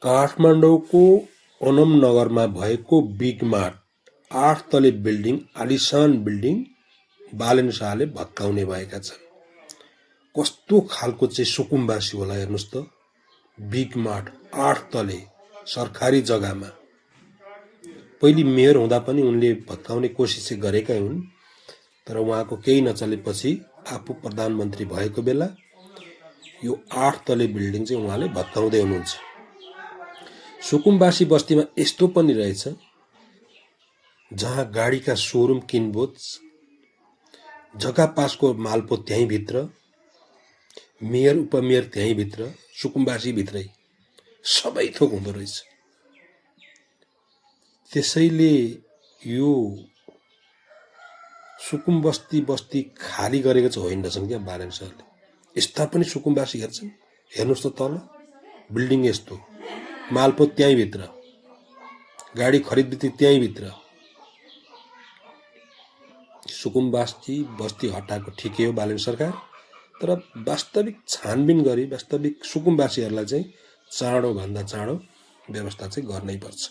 काठमाडौँको ओनम नगरमा भएको बिग मार्ट 8 तले बिल्डिङ, आलिशान बिल्डिङ बालेन शाहले भत्काउने भएका छन्। कस्तो खालको चाहिँ सुकुम्बासी होला हेर्नुस् त। बिग मार्ट 8 तले सरकारी जग्गामा। पहिले मेयर हुँदा पनि उनले भत्काउने कोसिस गरेकै हुन्, तर उहाँको केही नचलेपछि आफू प्रधानमन्त्री भएको बेला यो 8 तले बिल्डिङ चाहिँ उहाँले भत्काउँदै हुनुहुन्छ। सुकुम्बासी बस्तीमा यस्तो पनि रहेछ जहाँ गाडीका सोरुम किनबोच, जग्गा पासको मालपो त्यहीँ भित्र, मेयर उपमेयर त्यहीँ भित्र, सुकुम्बासी भित्रै सबै थोक हुँदो रहेछ। त्यसैले यो सुकुम्बस्ती बस्ती खाली गरेको चाहिँ होइन रहेछन् क्या बालेन शाहले। यस्ता पनि सुकुम्बासी हेर्छन्, हेर्नुहोस् त तल बिल्डिङ यस्तो, मालपो त्यहीँ भित्र, गाडी खरिद बिक्री त्यहीँ भित्र। सुकुम्बासी बस्ती हटाएको ठिकै हो बालेन सरकार, तर वास्तविक छानबिन गरी वास्तविक सुकुम्बासीहरूलाई चाहिँ चाँडो भन्दा चाँडो व्यवस्था चाहिँ गर्नै पर्छ।